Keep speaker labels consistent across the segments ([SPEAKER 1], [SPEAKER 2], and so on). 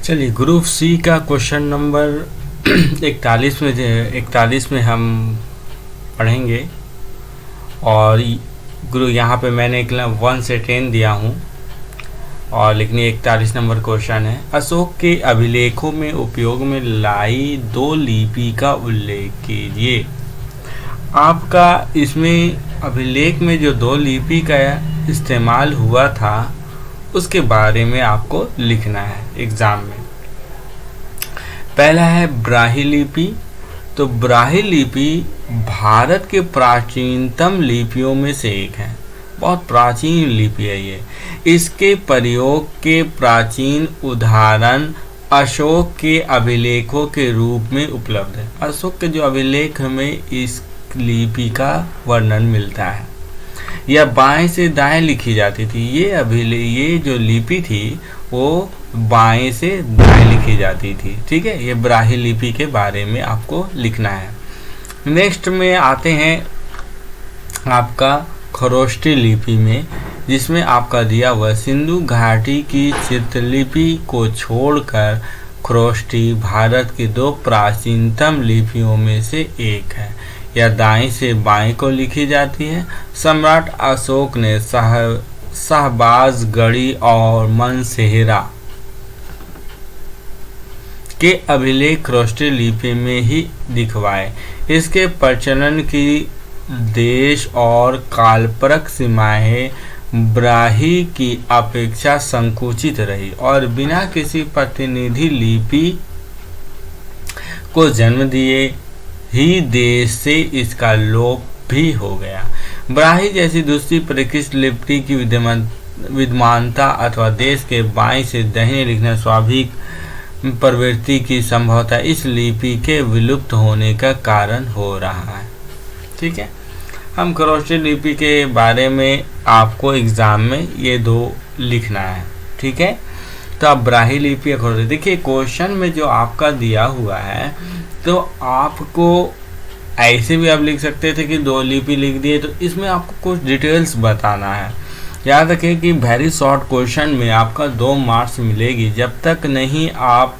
[SPEAKER 1] चलिए, group C का question number 41 में हम पढ़ेंगे। और गुरु यहाँ पे मैंने 1 से 10 दिया हूँ और लेकिन 41 नंबर क्वेश्चन है। अशोक के अभिलेखों में उपयोग में लाई 2 लिपि का उल्लेख कीजिए। आपका इसमें अभिलेख में जो 2 लिपि का इस्तेमाल हुआ था उसके बारे में आपको लिखना है एग्जाम में। पहला है ब्राह्मी लिपि। तो ब्राह्मी लिपि भारत के प्राचीनतम लिपियों में से एक है, बहुत प्राचीन लिपि है ये। इसके प्रयोग के प्राचीन उदाहरण अशोक के अभिलेखों के रूप में उपलब्ध है। अशोक के जो अभिलेख में इस लिपि का वर्णन मिलता है। यह बाएं से दाएं लिखी जाती थी। ये जो लिपि थी वो बाएं से दाएं लिखी जाती थी। ठीक है, ये ब्राह्मी लिपि के बारे में आपको लिखना है। नेक्स्ट में आते हैं आपका खरोष्टी लिपि में, जिसमें आपका दिया हुआ सिंधु घाटी की चित्रलिपि को छोड़कर खरोष्टी भारत की 2 प्राचीनतम लिपियों में से एक है। यह दाएं से बाएं को लिखी जाती है। सम्राट अशोक ने शाहबाजगढ़ी और मनसेहरा के अभिलेख खरोष्टी लिपि में ही दिखवाए। इसके प्रचलन की देश और कालपरक सीमाएं ब्राह्मी की अपेक्षा संकुचित रही और बिना किसी प्रतिनिधि लिपि को जन्म दिए ही देश से इसका लोप भी हो गया। ब्राह्मी जैसी दूसरी परिष्कृत लिपि की विद्यमानता अथवा देश के बाएं से दाहिने लिखना स्वाभाविक प्रवृत्ति की संभवतः इस लिपि के विलुप्त होने का कारण हो रहा है। ठीक है, हम खरोष्टी लिपि के बारे में आपको एग्जाम में ये 2 लिखना है। ठीक है, तो आप ब्राह्मी लिपि या खरोष्टी, देखिए क्वेश्चन में जो आपका दिया हुआ है तो आपको ऐसे भी आप लिख सकते थे कि 2 लिपि लिख दिए, तो इसमें आपको कुछ डिटेल्स बताना है। याद रखें कि वेरी शॉर्ट क्वेश्चन में आपका 2 मार्क्स मिलेगी। जब तक नहीं आप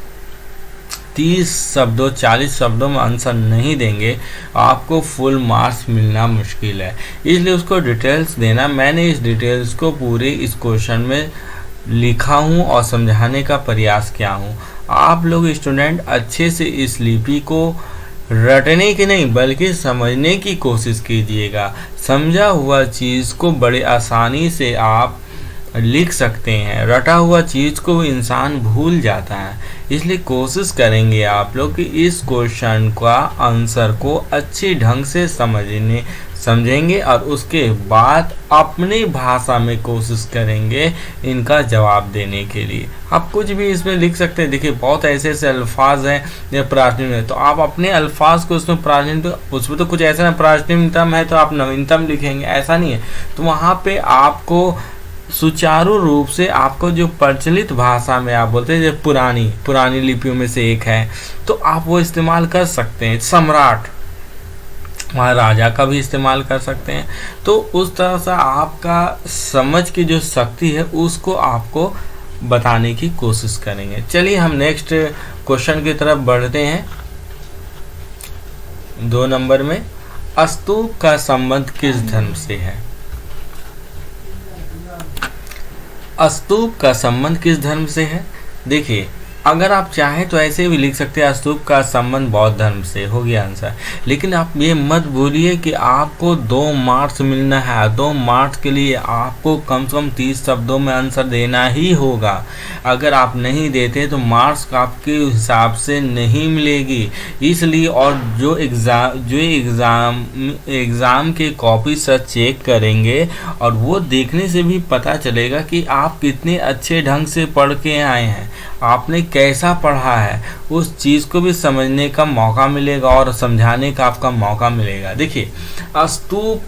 [SPEAKER 1] 30 शब्दों 40 शब्दों में आंसर नहीं देंगे आपको फुल मार्क्स मिलना मुश्किल है, इसलिए उसको डिटेल्स देना। मैंने इस डिटेल्स को पूरे इस क्वेश्चन में लिखा हूँ और समझाने का प्रयास किया हूँ। आप लोग स्टूडेंट अच्छे से इस लिपि को रटने की नहीं बल्कि समझने की कोशिश कीजिएगा। समझा हुआ चीज़ को बड़े आसानी से आप लिख सकते हैं, रटा हुआ चीज़ को इंसान भूल जाता है। इसलिए कोशिश करेंगे आप लोग कि इस क्वेश्चन का आंसर को अच्छे ढंग से समझेंगे और उसके बाद अपनी भाषा में कोशिश करेंगे इनका जवाब देने के लिए। आप कुछ भी इसमें लिख सकते हैं। देखिए बहुत ऐसे अल्फाज हैं जो प्राचीन है, तो आप अपने अल्फाज को उसमें उसमें तो कुछ ऐसा ना प्राचीनतम है तो आप नवीनतम लिखेंगे, ऐसा नहीं है। तो वहाँ पे आपको सुचारू रूप से आपको जो प्रचलित भाषा में आप बोलते हैं जो पुरानी लिपियों में से एक है तो आप वो इस्तेमाल कर सकते हैं। सम्राट महाराजा का भी इस्तेमाल कर सकते हैं। तो उस तरह से आपका समझ की जो शक्ति है उसको आपको बताने की कोशिश करेंगे। चलिए हम नेक्स्ट क्वेश्चन की तरफ बढ़ते हैं। 2 नंबर में स्तूप का संबंध किस धर्म से है? स्तूप का संबंध किस धर्म से है? देखिए अगर आप चाहें तो ऐसे भी लिख सकते हैं स्तूप का संबंध बौद्ध धर्म से, हो गया आंसर। लेकिन आप ये मत भूलिए कि आपको 2 मार्क्स मिलना है। 2 मार्क्स के लिए आपको कम से कम 30 शब्दों में आंसर देना ही होगा। अगर आप नहीं देते तो मार्क्स आपके हिसाब से नहीं मिलेगी। इसलिए और जो एग्ज़ाम के कॉपी से चेक करेंगे और वो देखने से भी पता चलेगा कि आप कितने अच्छे ढंग से पढ़ के आए हैं, आपने कैसा पढ़ा है, उस चीज़ को भी समझने का मौका मिलेगा और समझाने का आपका मौका मिलेगा। देखिए स्तूप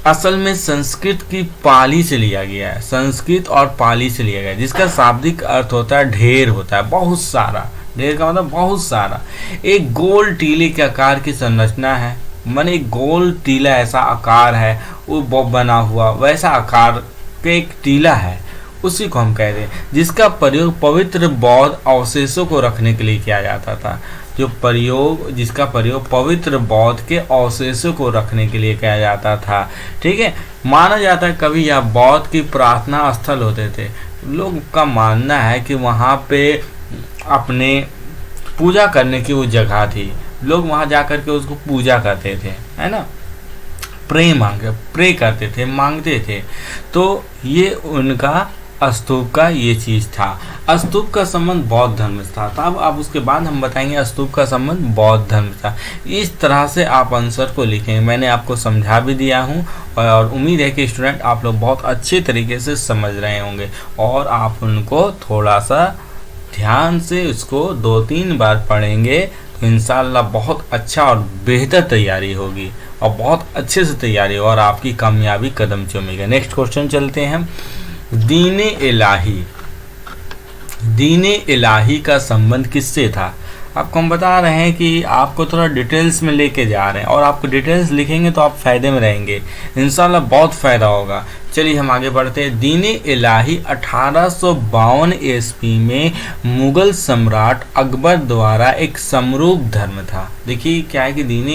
[SPEAKER 1] असल में संस्कृत की पाली से लिया गया है, संस्कृत और पाली से लिया गया है, जिसका शाब्दिक अर्थ होता है ढेर, होता है बहुत सारा। ढेर का मतलब बहुत सारा। एक गोल टीले के आकार की संरचना है, माने एक गोल टीला ऐसा आकार है वो बना हुआ, वैसा आकार का एक टीला है। उसी को हम कहते हैं, जिसका प्रयोग पवित्र बौद्ध अवशेषों को रखने के लिए किया जाता था। जिसका प्रयोग पवित्र बौद्ध के अवशेषों को रखने के लिए किया जाता था। ठीक है, माना जाता है कभी यह बौद्ध की प्रार्थना स्थल होते थे। लोग का मानना है कि वहाँ पे अपने पूजा करने की वो जगह थी, लोग वहाँ जा कर के उसको पूजा करते थे, है ना, प्रे करते थे, मांगते थे। तो ये उनका स्तूप का ये चीज था। स्तूप का संबंध बौद्ध धर्म से था। तब अब उसके बाद हम बताएंगे स्तूप का संबंध बौद्ध धर्म से था। इस तरह से आप आंसर को लिखेंगे। मैंने आपको समझा भी दिया हूँ और उम्मीद है कि स्टूडेंट आप लोग बहुत अच्छे तरीके से समझ रहे होंगे और आप उनको थोड़ा सा ध्यान से इसको 2-3 बार पढ़ेंगे तो इंशाल्लाह बहुत अच्छा और बेहतर तैयारी होगी और बहुत अच्छे से तैयारी हो और आपकी कामयाबी कदम चूमेगा। नेक्स्ट क्वेश्चन चलते हैं। दीने इलाही का संबंध किससे था? आपको हम बता रहे हैं कि आपको थोड़ा डिटेल्स में लेके जा रहे हैं और आपको डिटेल्स लिखेंगे तो आप फायदे में रहेंगे, इंशाल्लाह बहुत फायदा होगा। चलिए हम आगे बढ़ते हैं। दीने इलाही 1852 ईस्वी में मुगल सम्राट अकबर द्वारा एक समरूप धर्म था। देखिए क्या है कि दीने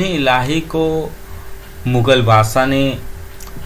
[SPEAKER 1] इलाही को मुगल बादशाह ने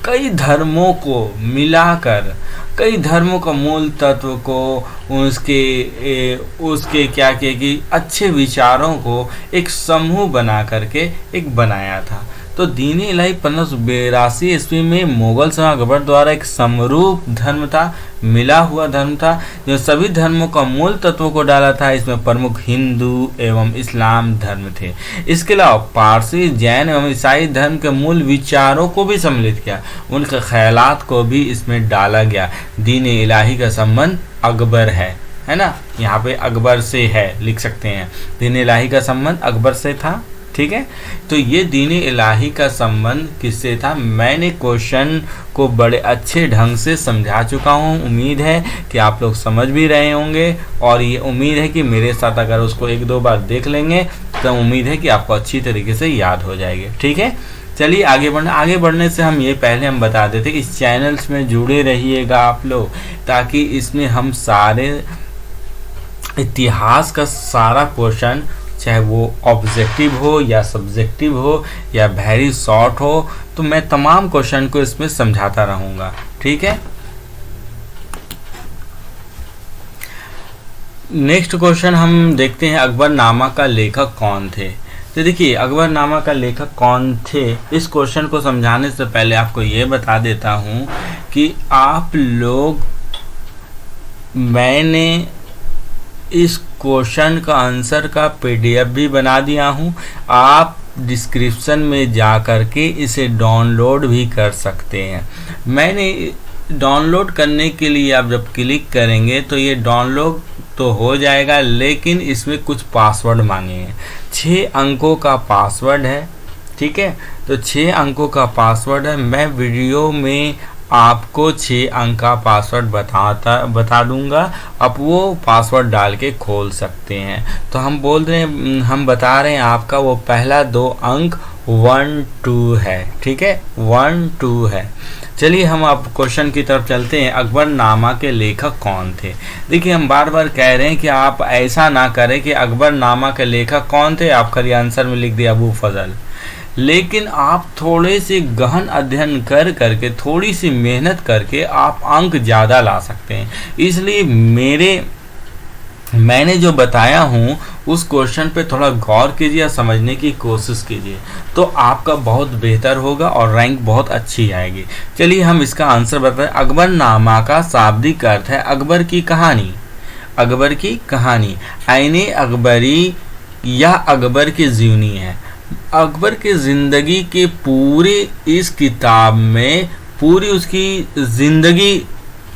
[SPEAKER 1] कई धर्मों को मिलाकर, कई धर्मों का मूल तत्व को उसके क्या किया कि अच्छे विचारों को एक समूह बना करके एक बनाया था। तो दीन इलाही 1582 ईस्वी में मुगल सम्राट अकबर द्वारा एक समरूप धर्म था, मिला हुआ धर्म था, जो सभी धर्मों का मूल तत्वों को डाला था। इसमें प्रमुख हिंदू एवं इस्लाम धर्म थे। इसके अलावा पारसी, जैन एवं ईसाई धर्म के मूल विचारों को भी सम्मिलित किया, उनके ख्यालात को भी इसमें डाला गया। दीन इलाही का संबंध अकबर है ना, यहाँ पे अकबर से है, लिख सकते हैं। दीन इलाही का संबंध अकबर से था। ठीक है, तो ये दीन इलाही का संबंध किससे था? मैंने क्वेश्चन को बड़े अच्छे ढंग से समझा चुका हूँ। उम्मीद है कि आप लोग समझ भी रहे होंगे और ये उम्मीद है कि मेरे साथ अगर उसको 1-2 बार देख लेंगे तो उम्मीद है कि आपको अच्छी तरीके से याद हो जाएगी। ठीक है, चलिए आगे बढ़ने से हम ये पहले हम बता देते कि इस चैनल्स में जुड़े रहिएगा आप लोग, ताकि इसमें हम सारे इतिहास का सारा क्वेश्चन, चाहे वो ऑब्जेक्टिव हो या सब्जेक्टिव हो या वेरी शॉर्ट हो, तो मैं तमाम क्वेश्चन को इसमें समझाता रहूँगा। ठीक है, नेक्स्ट क्वेश्चन हम देखते हैं, अकबरनामा का लेखक कौन थे? तो देखिए अकबरनामा का लेखक कौन थे, इस क्वेश्चन को समझाने से पहले आपको ये बता देता हूँ कि आप लोग, मैंने इस क्वेश्चन का आंसर का PDF भी बना दिया हूँ। आप डिस्क्रिप्शन में जा कर के इसे डाउनलोड भी कर सकते हैं। मैंने डाउनलोड करने के लिए आप जब क्लिक करेंगे तो ये डाउनलोड तो हो जाएगा, लेकिन इसमें कुछ पासवर्ड मांगे हैं। 6 अंकों का पासवर्ड है। ठीक है, तो 6 अंकों का पासवर्ड है। मैं वीडियो में आपको 6 अंक का पासवर्ड बता दूंगा, आप वो पासवर्ड डाल के खोल सकते हैं। तो हम बता रहे हैं आपका वो पहला 2 अंक 1-2 है। ठीक है, 1-2 है। चलिए हम अब क्वेश्चन की तरफ चलते हैं। अकबरनामा के लेखक कौन थे? देखिए हम बार बार कह रहे हैं कि आप ऐसा ना करें कि अकबरनामा के लेखक कौन थे, आप खाली आंसर में लिख दिया अबू फजल, लेकिन आप थोड़े से गहन अध्ययन करके, थोड़ी सी मेहनत करके आप अंक ज़्यादा ला सकते हैं। इसलिए मैंने जो बताया हूँ उस क्वेश्चन पे थोड़ा गौर कीजिए या समझने की कोशिश कीजिए, तो आपका बहुत बेहतर होगा और रैंक बहुत अच्छी आएगी। चलिए हम इसका आंसर बताएं। अकबरनामा का शाब्दिक अर्थ है अकबर की कहानी। अकबर की कहानी, आईने अकबरी या अकबर की जीवनी है। अकबर की ज़िंदगी के पूरे इस किताब में पूरी उसकी ज़िंदगी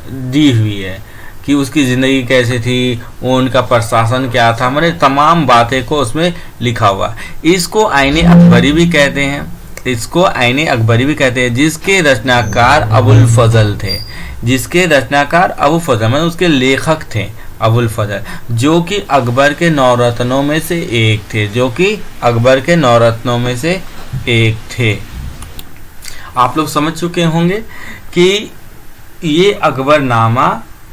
[SPEAKER 1] दी हुई है कि उसकी ज़िंदगी कैसे थी, उनका प्रशासन क्या था, मैंने तमाम बातें को उसमें लिखा हुआ। इसको आईने अकबरी भी कहते हैं, जिसके रचनाकार अबुल फजल थे। मैंने उसके लेखक थे अबुल फजल, जो कि अकबर के 9 रत्नों में से एक थे। आप लोग समझ चुके होंगे कि ये अकबरनामा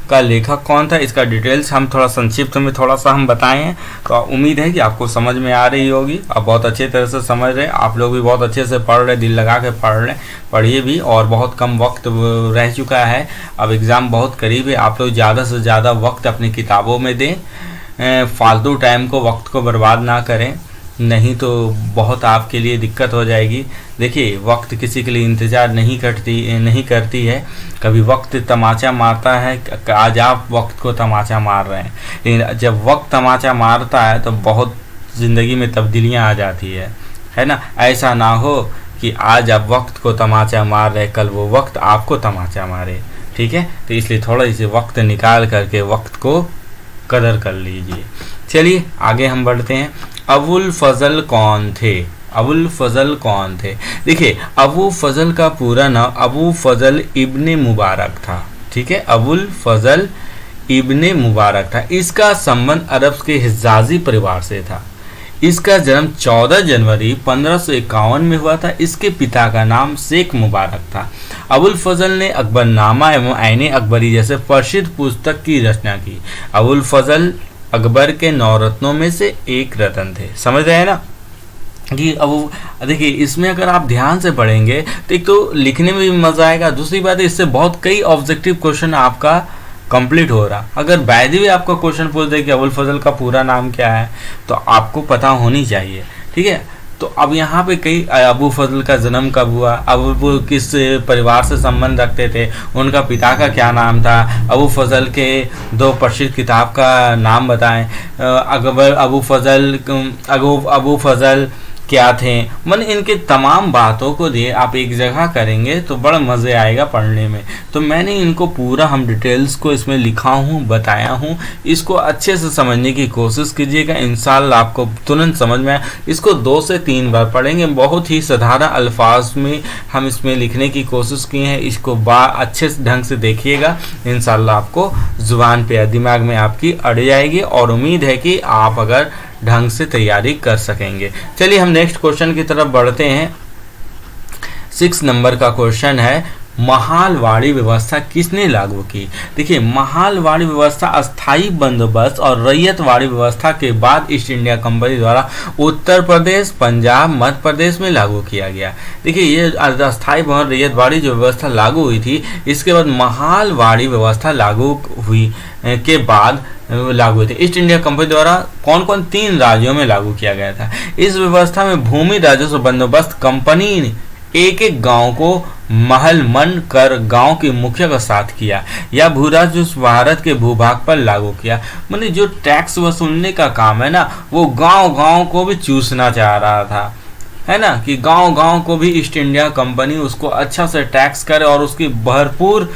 [SPEAKER 1] का लेखक कौन था, इसका डिटेल्स हम थोड़ा संक्षिप्त में थोड़ा सा हम बताए हैं। तो उम्मीद है कि आपको समझ में आ रही होगी, आप बहुत अच्छे तरह से समझ रहे हैं, आप लोग भी बहुत अच्छे से पढ़ रहे, दिल लगा के पढ़ रहे, पढ़िए भी। और बहुत कम वक्त रह चुका है, अब एग्ज़ाम बहुत करीब है। आप लोग ज़्यादा से ज़्यादा वक्त अपनी किताबों में दें, फालतू टाइम को, वक्त को बर्बाद ना करें, नहीं तो बहुत आपके लिए दिक्कत हो जाएगी। देखिए, वक्त किसी के लिए इंतज़ार नहीं करती है। कभी वक्त तमाचा मारता है, आज आप वक्त को तमाचा मार रहे हैं, लेकिन जब वक्त तमाचा मारता है तो बहुत ज़िंदगी में तब्दीलियां आ जाती है ना। ऐसा ना हो कि आज आप वक्त को तमाचा मार रहे, कल वो वक्त आपको तमाचा मारे, ठीक है। तो इसलिए थोड़ा से वक्त निकाल करके वक्त को कदर कर लीजिए। चलिए आगे हम बढ़ते हैं। अबुल फजल कौन थे? अबुल फजल कौन थे? देखिए, अबू फजल का पूरा नाम अबू फजल इब्ने मुबारक था, ठीक है। अबुल फजल इब्ने मुबारक था। इसका संबंध अरब के हिजाजी परिवार से था। इसका जन्म 14 जनवरी 1551 में हुआ था। इसके पिता का नाम शेख मुबारक था। अबुल फजल ने अकबरनामा एवं ऐने अकबरी जैसे प्रसिद्ध पुस्तक की रचना की। अबुल फजल अकबर के 9 रत्नों में से एक रत्न थे। समझ रहे हैं ना कि अब देखिए, इसमें अगर आप ध्यान से पढ़ेंगे तो एक तो लिखने में भी मजा आएगा, दूसरी बात है इससे बहुत कई ऑब्जेक्टिव क्वेश्चन आपका कंप्लीट हो रहा। अगर बाय द वे आपका क्वेश्चन पूछ दे कि अबुल फजल का पूरा नाम क्या है, तो आपको पता होनी चाहिए, ठीक है। तो अब यहाँ पे कई अबू फजल का जन्म कब हुआ, अब वो किस परिवार से संबंध रखते थे, उनका पिता का क्या नाम था, अबू फजल के 2 प्रसिद्ध किताब का नाम बताएं, अबू फजल क्या थे, मन इनके तमाम बातों को दिए आप एक जगह करेंगे तो बड़ा मज़े आएगा पढ़ने में। तो मैंने इनको पूरा हम डिटेल्स को इसमें लिखा हूँ, बताया हूँ। इसको अच्छे से समझने की कोशिश कीजिएगा, इंशाल्लाह आपको तुरंत समझ में आए। इसको 2 से 3 बार पढ़ेंगे, बहुत ही साधारण अल्फाज में हम इसमें लिखने की कोशिश की है। इसको अच्छे ढंग से देखिएगा, इंशाल्लाह आपको ज़ुबान पे दिमाग में आपकी अड़ जाएगी और उम्मीद है कि आप अगर ढंग से तैयारी कर सकेंगे। चलिए हम नेक्स्ट क्वेश्चन की तरफ बढ़ते हैं। 6 नंबर का क्वेश्चन है, महालवाड़ी व्यवस्था किसने लागू की? देखिए, महालवाड़ी व्यवस्था अस्थाई बंदोबस्त और रैयतवाड़ी व्यवस्था के बाद ईस्ट इंडिया कंपनी द्वारा उत्तर प्रदेश, पंजाब, मध्य प्रदेश में लागू किया गया। देखिए, ये अस्थाई रैयतवाड़ी जो व्यवस्था लागू हुई थी, इसके बाद महालवाड़ी व्यवस्था लागू हुई के बाद लागू हुई थी। ईस्ट इंडिया कंपनी द्वारा कौन कौन 3 राज्यों में लागू किया गया था। इस व्यवस्था में भूमि राजस्व बंदोबस्त कंपनी ने एक गांव को महल मन कर गांव के मुखिया का साथ किया या भू राजस्व भारत के भूभाग पर लागू किया। मतलब जो टैक्स वसूलने का काम है ना, वो गांव को भी चूसना चाह रहा था, है ना, कि गांव को भी ईस्ट इंडिया कंपनी उसको अच्छा से टैक्स करे और उसकी भरपूर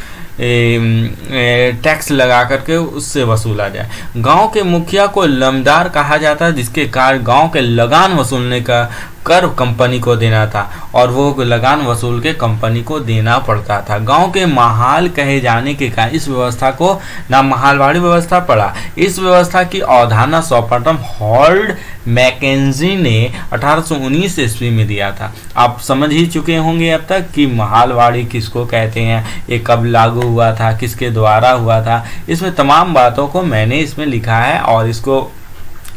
[SPEAKER 1] टैक्स लगा करके उससे वसूला जाए। गांव के मुखिया को लमदार कहा जाता है, जिसके कारण गांव के लगान वसूलने का कर कंपनी को देना था और वो लगान वसूल के कंपनी को देना पड़ता था। गांव के महाल कहे जाने के कारण इस व्यवस्था को नाम महालवाड़ी व्यवस्था पड़ा। इस व्यवस्था की अवधारणा सर्वप्रथम हॉल्ड मैकेंजी ने 1819 ईस्वी में दिया था। आप समझ ही चुके होंगे अब तक कि महालवाड़ी किसको कहते हैं, ये कब लागू हुआ था, किसके द्वारा हुआ था। इसमें तमाम बातों को मैंने इसमें लिखा है और इसको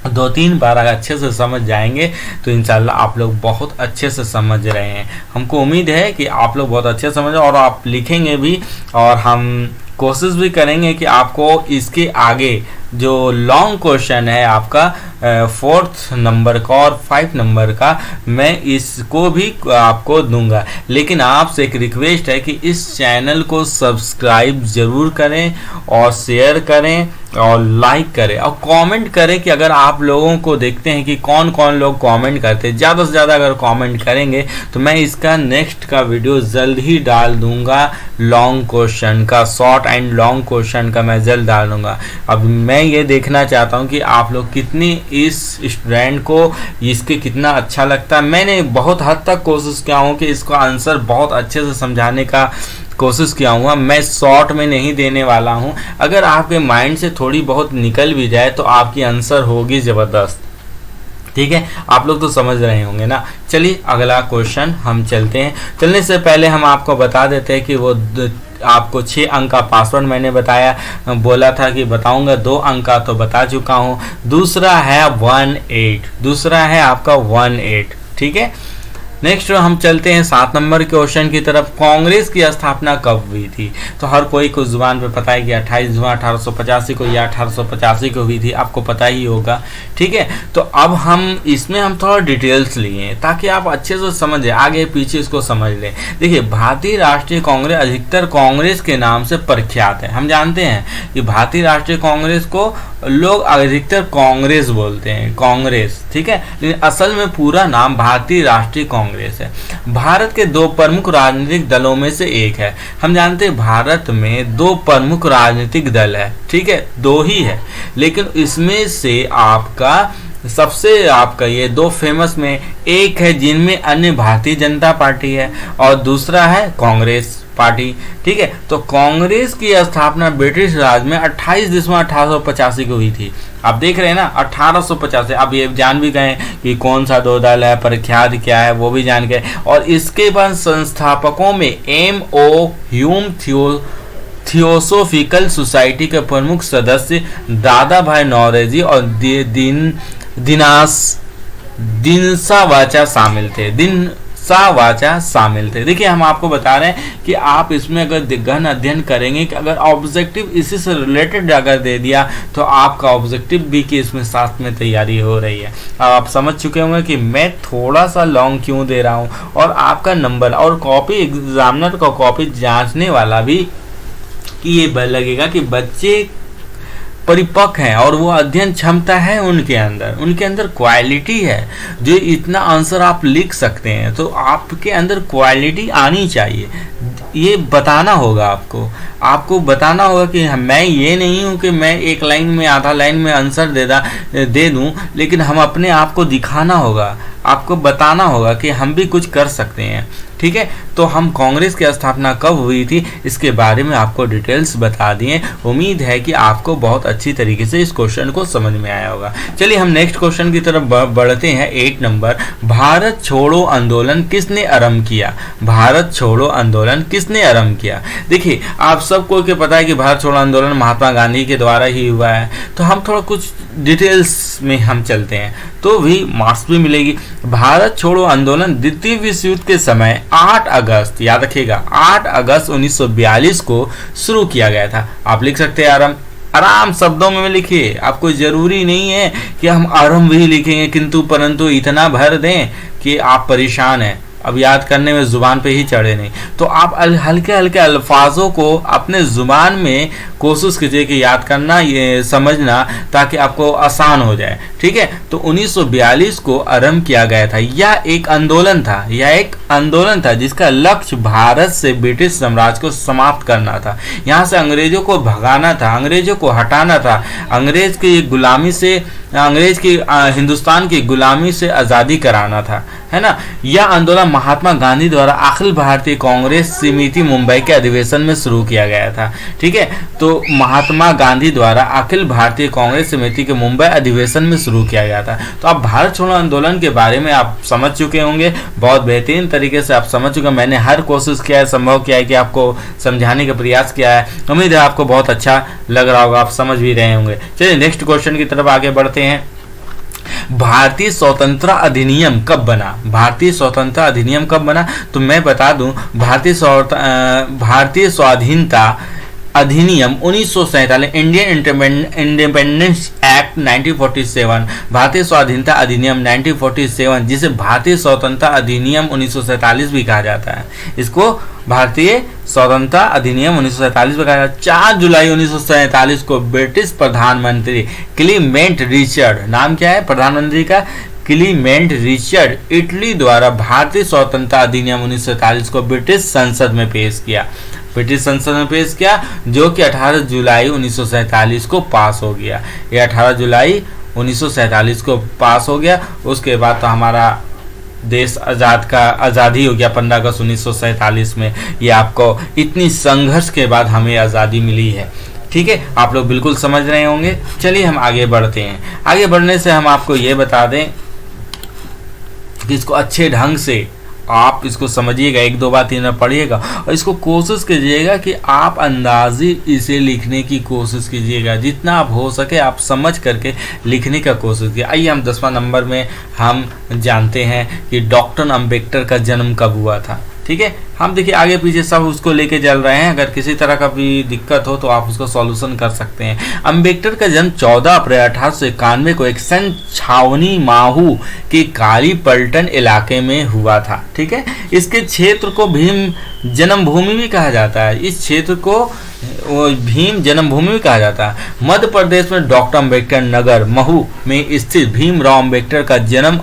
[SPEAKER 1] 2-3 बार अगर अच्छे से समझ जाएंगे तो इंशाल्लाह आप लोग बहुत अच्छे से समझ रहे हैं। हमको उम्मीद है कि आप लोग बहुत अच्छे से समझ और आप लिखेंगे भी, और हम कोशिश भी करेंगे कि आपको इसके आगे जो लॉन्ग क्वेश्चन है आपका 4th नंबर का और 5 नंबर का, मैं इसको भी आपको दूंगा। लेकिन आपसे एक रिक्वेस्ट है कि इस चैनल को सब्सक्राइब ज़रूर करें और शेयर करें और लाइक करें और कमेंट करें कि अगर आप लोगों को देखते हैं कि कौन कौन लोग कमेंट करते हैं, ज़्यादा से ज़्यादा अगर कमेंट करेंगे तो मैं इसका नेक्स्ट का वीडियो जल्द ही डाल दूंगा। लॉन्ग क्वेश्चन का, शॉर्ट एंड लॉन्ग क्वेश्चन का मैं जल्द डाल दूंगा। अब मैं ये देखना चाहता हूँ कि आप लोग कितनी इस स्टूडेंट को इसके कितना अच्छा लगता है। मैंने बहुत हद तक कोशिश किया हूँ कि इसका आंसर बहुत अच्छे से समझाने का कोशिश किया हूँ। मैं शॉर्ट में नहीं देने वाला हूँ। अगर आपके माइंड से थोड़ी बहुत निकल भी जाए तो आपकी आंसर होगी ज़बरदस्त, ठीक है। आप लोग तो समझ रहे होंगे ना। चलिए अगला क्वेश्चन हम चलते हैं। चलने से पहले हम आपको बता देते हैं कि वो आपको 6 अंक का पासवर्ड मैंने बताया, बोला था कि बताऊंगा 2 अंक का, तो बता चुका हूं। दूसरा है 18, दूसरा है आपका 18, ठीक है। नेक्स्ट हम चलते हैं 7 नंबर के क्वेश्चन की तरफ। कांग्रेस की स्थापना कब हुई थी? तो हर कोई को जुबान पे पता है कि 28 जुलाई 1885 को या 1885 को हुई थी, आपको पता ही होगा, ठीक है। तो अब हम इसमें हम थोड़ा डिटेल्स लिए ताकि आप अच्छे से समझें, आगे पीछे इसको समझ लें। देखिए, भारतीय राष्ट्रीय कांग्रेस अधिकतर कांग्रेस के नाम से प्रख्यात है। हम जानते हैं कि भारतीय राष्ट्रीय कांग्रेस को लोग अधिकतर कांग्रेस बोलते हैं, कांग्रेस, ठीक है, लेकिन असल में पूरा नाम भारतीय राष्ट्रीय कांग्रेस है। भारत के 2 प्रमुख राजनीतिक दलों में से एक है। हम जानते हैं भारत में 2 प्रमुख राजनीतिक दल है, ठीक है, 2 ही है, लेकिन इसमें से आपका सबसे आपका ये 2 फेमस में एक है जिनमें अन्य भारतीय जनता पार्टी है और दूसरा है कांग्रेस पार्टी, ठीक है। तो कांग्रेस की स्थापना ब्रिटिश राज में 28 दिसंबर 1885 को हुई थी। आप देख रहे हैं ना, 1885। अब ये जान भी गए कि कौन सा 2 दल है, प्रख्यात क्या है, वो भी जान गए। और इसके बाद संस्थापकों में M.O. ह्यूम थियोसोफिकल सोसाइटी के प्रमुख सदस्य दादा भाई नौरोजी और दिनसा वाचा शामिल थे। देखिए, हम आपको बता रहे हैं कि आप इसमें अगर गहन अध्ययन करेंगे कि अगर ऑब्जेक्टिव इसी से रिलेटेड अगर दे दिया तो आपका ऑब्जेक्टिव भी कि इसमें साथ में तैयारी हो रही है। अब आप समझ चुके होंगे कि मैं थोड़ा सा लॉन्ग क्यों दे रहा हूं, और आपका नंबर और कॉपी, एग्जामिनर का कॉपी जांचने वाला भी कि ये लगेगा कि बच्चे परिपक्व हैं और वो अध्ययन क्षमता है उनके अंदर क्वालिटी है जो इतना आंसर आप लिख सकते हैं। तो आपके अंदर क्वालिटी आनी चाहिए, ये बताना होगा आपको बताना होगा कि मैं ये नहीं हूँ कि मैं एक लाइन में आधा लाइन में आंसर दे दूँ, लेकिन हम अपने आप को दिखाना होगा, आपको बताना होगा कि हम भी कुछ कर सकते हैं, ठीक है। तो हम कांग्रेस की स्थापना कब हुई थी इसके बारे में आपको डिटेल्स बता दिए। उम्मीद है कि आपको बहुत अच्छी तरीके से इस क्वेश्चन को समझ में आया होगा। चलिए हम नेक्स्ट क्वेश्चन की तरफ बढ़ते हैं। 8 नंबर, भारत छोड़ो आंदोलन किसने आरंभ किया? भारत छोड़ो आंदोलन किसने आरंभ किया? देखिए, आप सबको के पता है कि भारत छोड़ो आंदोलन महात्मा गांधी के द्वारा ही हुआ है। तो हम थोड़ा कुछ डिटेल्स में हम चलते हैं तो भी मार्क्स भी मिलेगी। भारत छोड़ो आंदोलन द्वितीय विश्व युद्ध के समय 8 अगस्त, याद रखिएगा, 8 अगस्त 1942 को शुरू किया गया था। आप लिख सकते हैं आराम शब्दों में लिखिए, आपको जरूरी नहीं है कि हम आरंभ ही लिखेंगे, किंतु परंतु इतना भर दें कि आप परेशान हैं, अब याद करने में जुबान पे ही चढ़े नहीं। तो आप हल्के हल्के अल्फाजों को अपने जुबान में कोशिश कीजिए कि याद करना, ये समझना, ताकि आपको आसान हो जाए, ठीक है। तो 1942 को आरंभ किया गया था। यह एक आंदोलन था जिसका लक्ष्य भारत से ब्रिटिश साम्राज्य को समाप्त करना था। यहाँ से अंग्रेजों को भगाना था, अंग्रेजों को हटाना था, अंग्रेज की हिंदुस्तान की गुलामी से आज़ादी कराना था, है ना। यह आंदोलन महात्मा गांधी द्वारा अखिल भारतीय कांग्रेस समिति मुंबई के अधिवेशन में शुरू किया गया था, ठीक है। तो महात्मा गांधी द्वारा अखिल भारतीय कांग्रेस समिति के मुंबई अधिवेशन में शुरू किया गया था। तो अब भारत छोड़ो आंदोलन के बारे में आप समझ चुके होंगे, बहुत बेहतरीन तरीके से आप समझ चुके हैं। मैंने हर कोशिश किया है, संभव किया है कि आपको समझाने का प्रयास किया है। उम्मीद है आपको बहुत अच्छा लग रहा होगा, आप समझ भी रहे होंगे। चलिए नेक्स्ट क्वेश्चन की तरफ आगे बढ़ते हैं। भारतीय स्वतंत्रता अधिनियम कब बना? भारतीय स्वतंत्रता अधिनियम कब बना? तो मैं बता दूं, भारतीय स्वाधीनता अधिनियम 1947, इंडियन इंडिपेंडेंस एक्ट 1947, भारतीय स्वाधीनता अधिनियम 1947, जिसे भारतीय स्वतंत्रता अधिनियम 1947 भी कहा जाता है। इसको भारतीय स्वतंत्रता अधिनियम 1947 में कहा जाता है। 4 जुलाई 1947 को ब्रिटिश प्रधानमंत्री क्लीमेंट रिचर्ड, नाम क्या है प्रधानमंत्री का? क्लीमेंट रिचर्ड इटली द्वारा भारतीय स्वतंत्रता अधिनियम 1947 को ब्रिटिश संसद में पेश किया, जो कि 18 जुलाई 1947 को पास हो गया। ये 18 जुलाई 1947 को पास हो गया। उसके बाद तो हमारा देश आज़ादी हो गया 15 अगस्त 1947 में। ये आपको इतनी संघर्ष के बाद हमें आज़ादी मिली है, ठीक है। आप लोग बिल्कुल समझ रहे होंगे। चलिए हम आगे बढ़ते हैं। आगे बढ़ने से हम आपको ये बता दें कि इसको अच्छे ढंग से आप इसको समझिएगा, 1-2 बार 3 बार पढ़िएगा और इसको कोशिश कीजिएगा कि आप अंदाजी इसे लिखने की कोशिश कीजिएगा। जितना आप हो सके आप समझ करके लिखने का कोशिश कीजिए। आइए हम 10वां नंबर में हम जानते हैं कि डॉक्टर अंबेडकर का जन्म कब हुआ था। ठीक है, हम देखिए आगे पीछे सब उसको लेके चल रहे हैं। अगर किसी तरह का भी दिक्कत हो तो आप उसका सॉल्यूशन कर सकते हैं। अंबेडकर का जन्म 14 अप्रैल 1891 को एक सन छावनी माहू के काली पलटन इलाके में हुआ था। ठीक है, इसके क्षेत्र को भीम जन्मभूमि भी कहा जाता है। इस क्षेत्र को भीम जन्मभूमि भी कहा जाता है। मध्य प्रदेश में डॉक्टर अंबेडकर नगर महू में स्थित भीमराव अंबेडकर का जन्म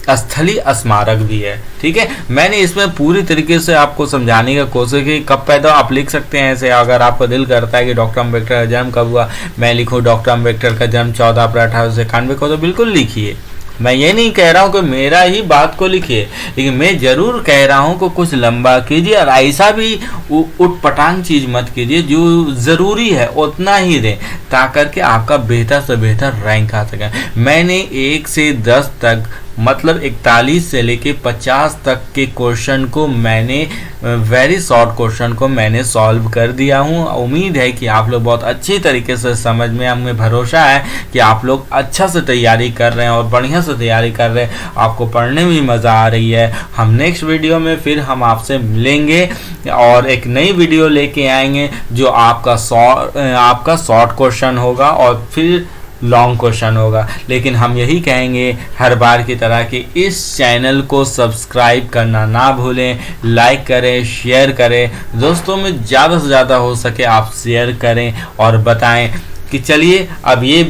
[SPEAKER 1] स्थलीय स्मारक भी है। ठीक है, मैंने इसमें पूरी तरीके से आपको समझाने का कोशिश की। कब पैदा आप लिख सकते हैं ऐसे, अगर आपका दिल करता है कि डॉक्टर अंबेडकर का जन्म कब हुआ, मैं लिखूं डॉक्टर अंबेडकर का जन्म 14 अप्रैल 1891 को, तो बिल्कुल लिखिए। मैं ये नहीं कह रहा हूँ कि मेरा ही बात को लिखिए, लेकिन मैं जरूर कह रहा हूँ कि कुछ लंबा कीजिए और ऐसा भी उटपटांग चीज मत कीजिए। जो जरूरी है उतना ही दें ताकि के आपका बेहतर से बेहतर रैंक आ सके। मैंने 1 से 10 तक मतलब 41 से लेके 50 तक के क्वेश्चन को मैंने वेरी शॉर्ट क्वेश्चन को मैंने सॉल्व कर दिया हूँ। उम्मीद है कि आप लोग बहुत अच्छी तरीके से समझ में, हमें भरोसा है कि आप लोग अच्छा से तैयारी कर रहे हैं और बढ़िया से तैयारी कर रहे हैं, आपको पढ़ने में भी मज़ा आ रही है। हम नेक्स्ट वीडियो में फिर हम आपसे मिलेंगे और एक नई वीडियो लेके आएंगे जो आपका शॉर्ट क्वेश्चन होगा और फिर लॉन्ग क्वेश्चन होगा। लेकिन हम यही कहेंगे हर बार की तरह कि इस चैनल को सब्सक्राइब करना ना भूलें, लाइक करें, शेयर करें, दोस्तों में ज़्यादा से ज़्यादा हो सके आप शेयर करें और बताएं कि चलिए अब ये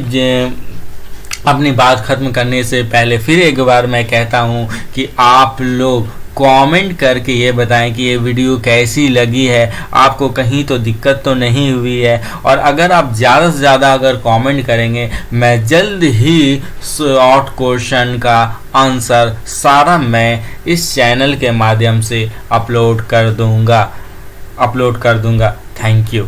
[SPEAKER 1] अपनी बात ख़त्म करने से पहले फिर एक बार मैं कहता हूँ कि आप लोग कमेंट करके ये बताएं कि ये वीडियो कैसी लगी है, आपको कहीं तो दिक्कत तो नहीं हुई है। और अगर आप ज़्यादा से ज़्यादा अगर कमेंट करेंगे, मैं जल्द ही शॉर्ट क्वेश्चन का आंसर सारा मैं इस चैनल के माध्यम से अपलोड कर दूंगा। Thank you.